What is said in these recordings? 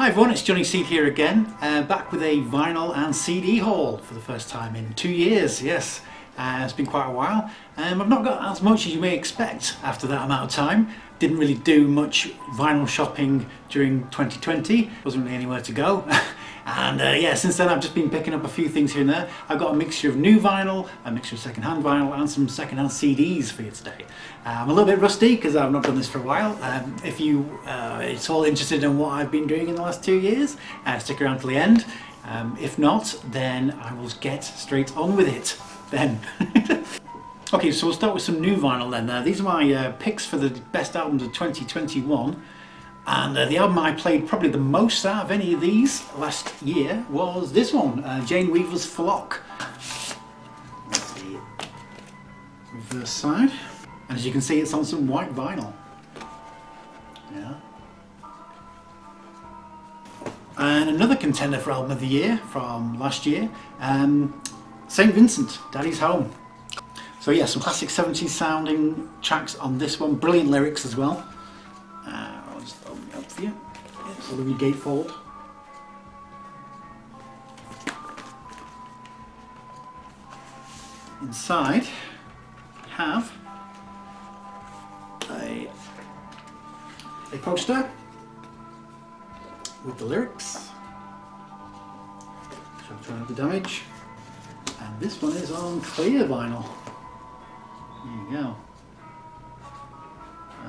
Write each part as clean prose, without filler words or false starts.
Hi everyone, it's Johnny Seed here again, back with a vinyl and CD haul for the first time in 2 years, yes. It's been quite a while. I've not got as much as you may expect after that amount of time. Didn't really do much vinyl shopping during 2020, wasn't really anywhere to go. And yeah, since then I've just been picking up a few things here and there. I've got a mixture of new vinyl, a mixture of second-hand vinyl and some second-hand CDs for you today. I'm a little bit rusty because I've not done this for a while. If you it's all interested in what I've been doing in the last 2 years, stick around till the end. If not, then I will get straight on with it then. Okay, so we'll start with some new vinyl then. These are my picks for the best albums of 2021. And the album I played probably the most out of any of these last year was this one, Jane Weaver's Flock. That's the reverse side. And as you can see, it's on some white vinyl. Yeah. And another contender for album of the year from last year, St. Vincent, Daddy's Home. So yeah, some classic 70s sounding tracks on this one, brilliant lyrics as well. I'll just open it up for you. It's a Louis gatefold. Inside have a poster with the lyrics. So I'm trying to have the damage. And this one is on clear vinyl. There you go.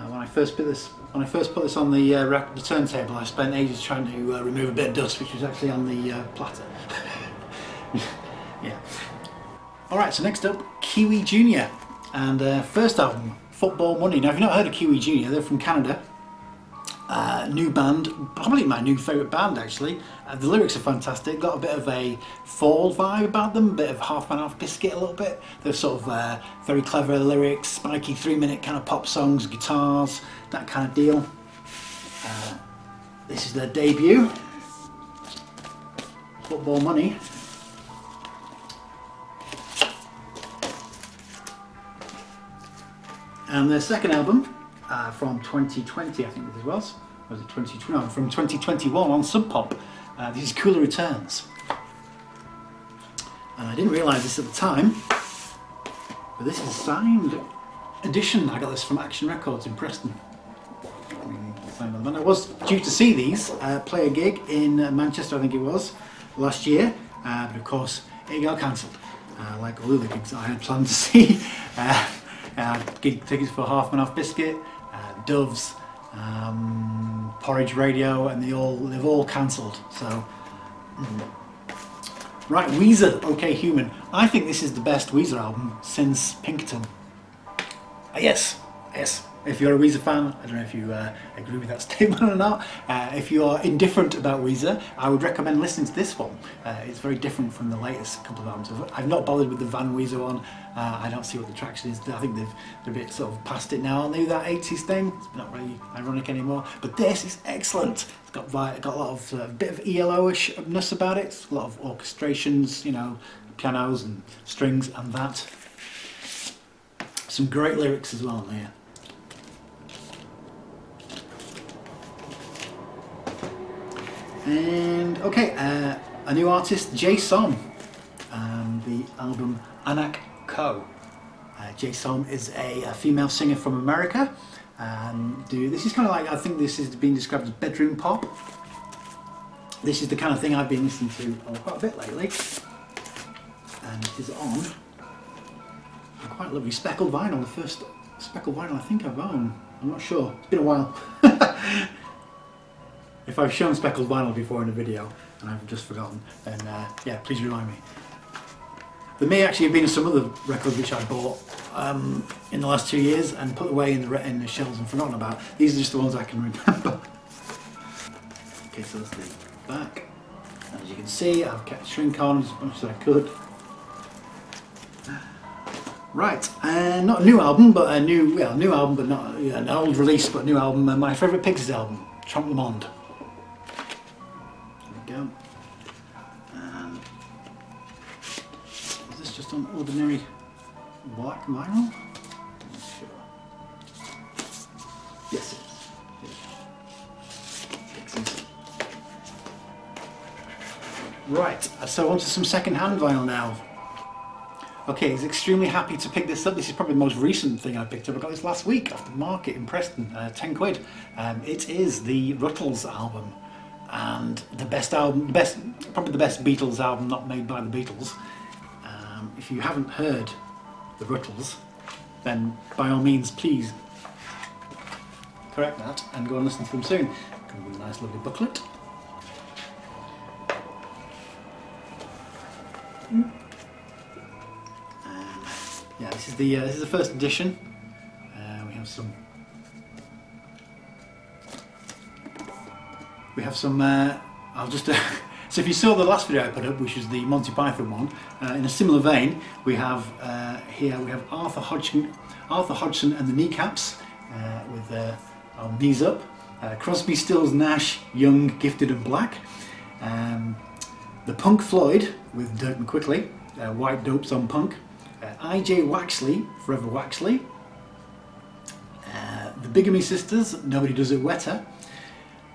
When I first put this on the turntable, I spent ages trying to remove a bit of dust, which was actually on the platter. Yeah. All right. So next up, Kiwi Junior, and first album, Football Money. Now, if you've not heard of Kiwi Junior, they're from Canada. New band, probably my new favourite band actually. The lyrics are fantastic, got a bit of a Fall vibe about them, a bit of Half Man Half Biscuit a little bit. They're sort of very clever lyrics, spiky 3-minute kind of pop songs, guitars, that kind of deal. This is their debut, Football Money. And their second album, from 2020, I think this was it 2020? No, from 2021 on Sub Pop. This is Cooler Returns. And I didn't realise this at the time, but this is a signed edition. I got this from Action Records in Preston. And I was due to see these play a gig in Manchester, I think it was, last year, but of course it got cancelled, like all the other gigs I had planned to see. Gig tickets for Half Man Half Biscuit, Doves, Porridge Radio, and they've all cancelled. So, right, Weezer, OK Human. I think this is the best Weezer album since Pinkerton. Yes. If you're a Weezer fan, I don't know if you agree with that statement or not. If you are indifferent about Weezer, I would recommend listening to this one. It's very different from the latest couple of albums. I've not bothered with the Van Weezer one. I don't see what the traction is. I think they're a bit sort of past it now, aren't they? That 80s thing. It's not really ironic anymore. But this is excellent. It's got a lot of bit of ELO-ishness about it. A lot of orchestrations, you know, pianos and strings and that. Some great lyrics as well in there. And okay, a new artist, Jay Som, the album Anak Co. Jay Som is a female singer from America. This is kind of like, I think this is being described as bedroom pop. This is the kind of thing I've been listening to quite a bit lately. And it is on a quite lovely speckled vinyl, the first speckled vinyl I think I've owned. I'm not sure, it's been a while. If I've shown speckled vinyl before in a video and I've just forgotten, then yeah, please remind me. There may actually have been some other records which I bought in the last 2 years and put away in the shelves and forgotten about. These are just the ones I can remember. Okay, so that's the back. And as you can see, I've kept shrink on as much as I could. Right, and not a new album, but a new album, but not an old release, but a new album. My favourite Pixies album, Trent Le Monde. Go. And is this just on ordinary black vinyl? I'm not sure. Yes, it is. Pixies. Right, so on to some second-hand vinyl now. Okay, he's extremely happy to pick this up. This is probably the most recent thing I picked up. I got this last week off the market in Preston, 10 quid. It is the Ruttles album, and the best album, probably the best Beatles album not made by the Beatles. If you haven't heard the Ruttles, then by all means, please correct that and go and listen to them soon. Come with a nice lovely booklet. Yeah, this is the first edition. We have some. I'll just. So if you saw the last video I put up, which was the Monty Python one, in a similar vein, we have here we have Arthur Hodgson and the Kneecaps with our knees up. Crosby, Stills, Nash, Young, Gifted and Black. The Punk Floyd with Dirt and Quickly. White Dopes on Punk. I.J. Waxley, Forever Waxley. The Bigamy Sisters, Nobody Does It Wetter.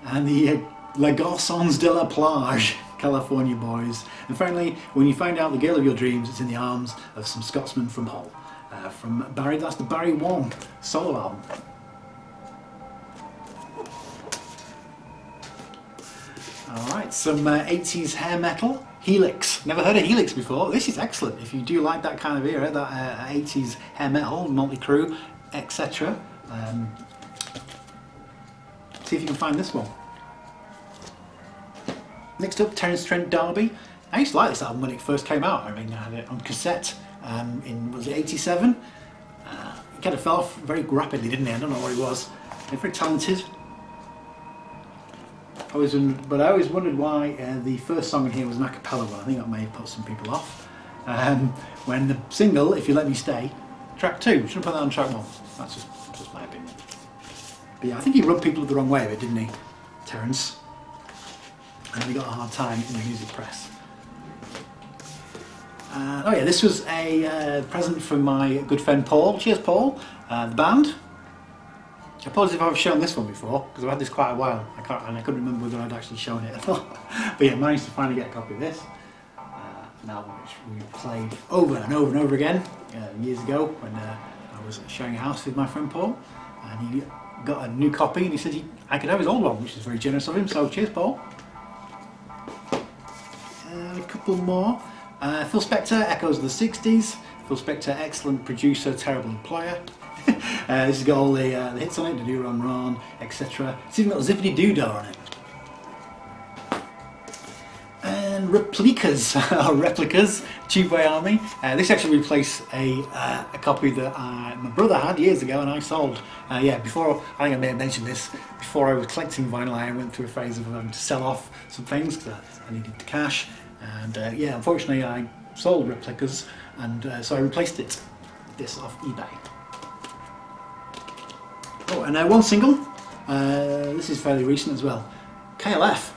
And the Les Garçons de la Plage, California Boys. And finally, When You Find Out the Girl of Your Dreams, it's in the arms of some Scotsmen from Hull. From Barry, that's the Barry 1 solo album. Alright, some 80s hair metal. Helix. Never heard of Helix before. This is excellent. If you do like that kind of era, that 80s hair metal, Motley Crue, etc. See if you can find this one. Next up, Terence, Trent, Darby. I used to like this album when it first came out. I mean, I had it on cassette in, was it 87? It kind of fell off very rapidly, didn't it? I don't know what it was. They're very talented. But I always wondered why the first song in here was an a cappella one. I think that may have put some people off. When the single, If You Let Me Stay, track 2, should have put that on track 1. That's just my opinion. But yeah, I think he rubbed people the wrong way a bit, didn't he, Terence? And he got a hard time in the music press. Oh yeah, this was a present from my good friend Paul. Cheers, Paul. The band. I apologise if I've shown this one before, because I've had this quite a while. I couldn't remember whether I'd actually shown it. But yeah, managed to finally get a copy of this. An album which we played over and over and over again years ago when I was sharing a house with my friend Paul. And he got a new copy and he said I could have his old one, which is very generous of him. So cheers, Paul. A couple more. Phil Spector, Echoes of the 60s. Phil Spector, excellent producer, terrible employer. This has got all the hits on it, The Do Ron Ron, etc. It's even got Zippity Doo-Dah on it. And Replicas, or Replicas, Tubeway Army. This actually replaced a copy that my brother had years ago and I sold. Yeah, before, I think I may have mentioned this, before I was collecting vinyl I went through a phase of having to sell off some things because I needed the cash. And yeah, unfortunately I sold Replicas and so I replaced it with this off eBay. Oh, and one single, this is fairly recent as well, KLF,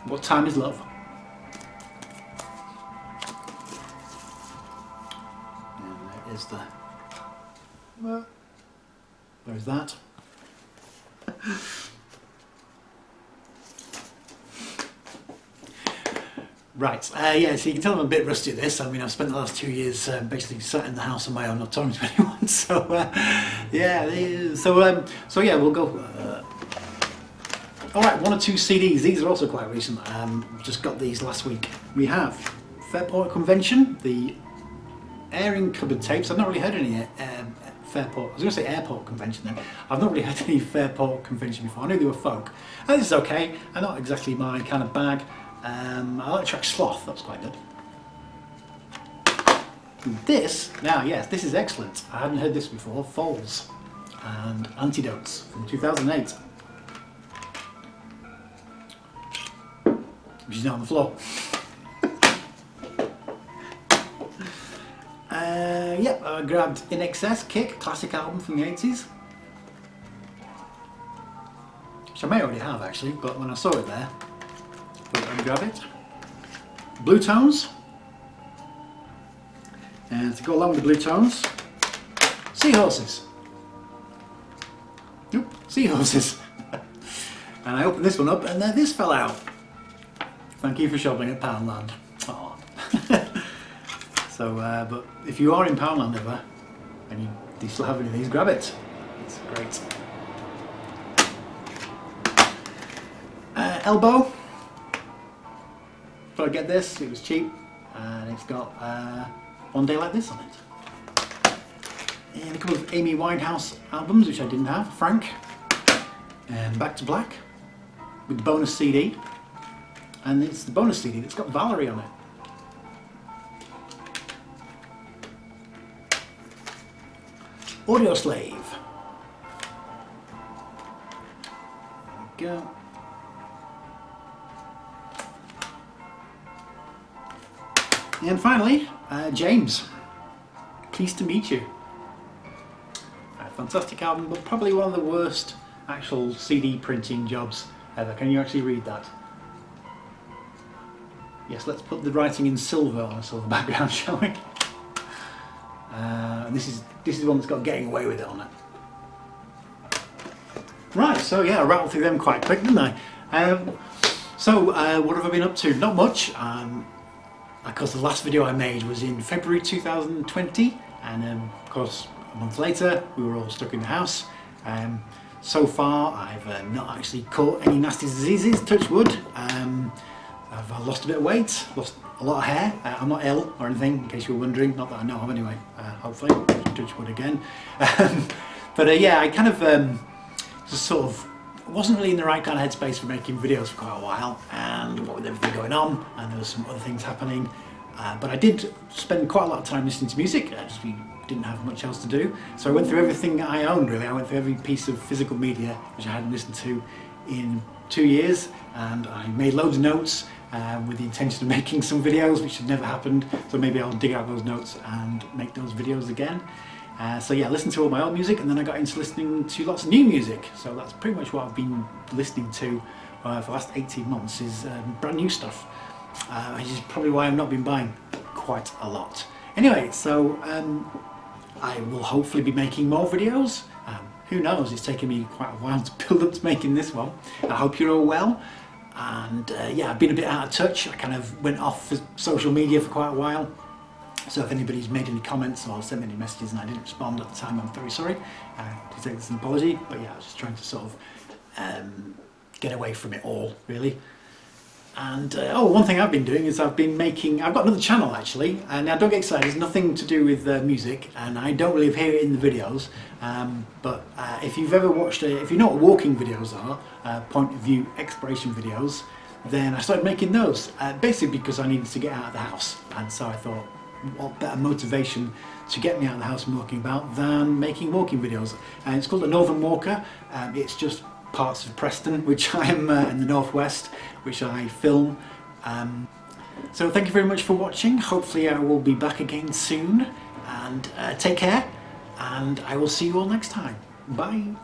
What Time Is Love. And there is the, well, there's that. Right, yeah, so you can tell I'm a bit rusty at this. I mean, I've spent the last 2 years basically sat in the house on my own, not talking to anyone. So, yeah, so yeah, we'll go. All right, 1 or 2 CDs. These are also quite recent. Just got these last week. We have Fairport Convention, the airing cupboard tapes. I've not really heard any Fairport. I was going to say Airport Convention then. I've not really heard any Fairport Convention before. I knew they were folk. This is okay. Not exactly my kind of bag. I like the track Sloth, that was quite good. This, now yes, this is excellent. I hadn't heard this before. Falls and Antidotes from 2008. Which is now on the floor. Yep, I grabbed In Excess, Kick, classic album from the 80s. Which I may already have actually, but when I saw it there, and grab it. Blue Tones, and to go along with the Blue Tones, Seahorses. Nope, Seahorses. And I opened this one up and then this fell out. Thank you for shopping at Poundland. Aww. So, but if you are in Poundland ever, and you still have any of these, grab it. It's great. Elbow. Thought I'd get this, it was cheap, and it's got One Day Like This on it. And a couple of Amy Winehouse albums, which I didn't have, Frank. And Back to Black, with the bonus CD. And it's the bonus CD that's got Valerie on it. Audio Slave. There we go. And finally, James. Pleased to Meet You. A fantastic album, but probably one of the worst actual CD printing jobs ever. Can you actually read that? Yes, let's put the writing in silver on a silver background, shall we? And this is the one that's got Getting Away With It on it. Right, so yeah, I rattled through them quite quick, didn't I? What have I been up to? Not much. Of course, the last video I made was in February 2020, and of course, a month later, we were all stuck in the house. So far, I've not actually caught any nasty diseases, touch wood. I've lost a bit of weight, lost a lot of hair. I'm not ill or anything, in case you were wondering. Not that I know of anyway, hopefully. Touch wood again. Yeah, I kind of just sort of wasn't really in the right kind of headspace for making videos for quite a while, and what with everything going on, and there was some other things happening. But I did spend quite a lot of time listening to music. I just didn't have much else to do. So I went through everything I owned, really. I went through every piece of physical media which I hadn't listened to in 2 years, and I made loads of notes with the intention of making some videos, which had never happened. So maybe I'll dig out those notes and make those videos again. So yeah, I listened to all my old music, and then I got into listening to lots of new music. So that's pretty much what I've been listening to for the last 18 months is brand new stuff. Which is probably why I've not been buying quite a lot. Anyway, so I will hopefully be making more videos. Who knows, it's taken me quite a while to build up to making this one. I hope you're all well. And yeah, I've been a bit out of touch. I kind of went off for social media for quite a while. So if anybody's made any comments or sent me any messages and I didn't respond at the time, I'm very sorry. To take this as an apology. But yeah, I was just trying to sort of get away from it all, really. And one thing I've been doing is I've got another channel actually, and now don't get excited, it's nothing to do with music, and I don't really hear it in the videos, but if you've ever watched, if you know what walking videos are, point of view exploration videos, then I started making those, basically because I needed to get out of the house, and so I thought, what better motivation to get me out of the house and walking about than making walking videos. And it's called The Northern Walker. It's just parts of Preston, which I am in the northwest, which I film. So thank you very much for watching. Hopefully I will be back again soon, and take care, and I will see you all next time. Bye.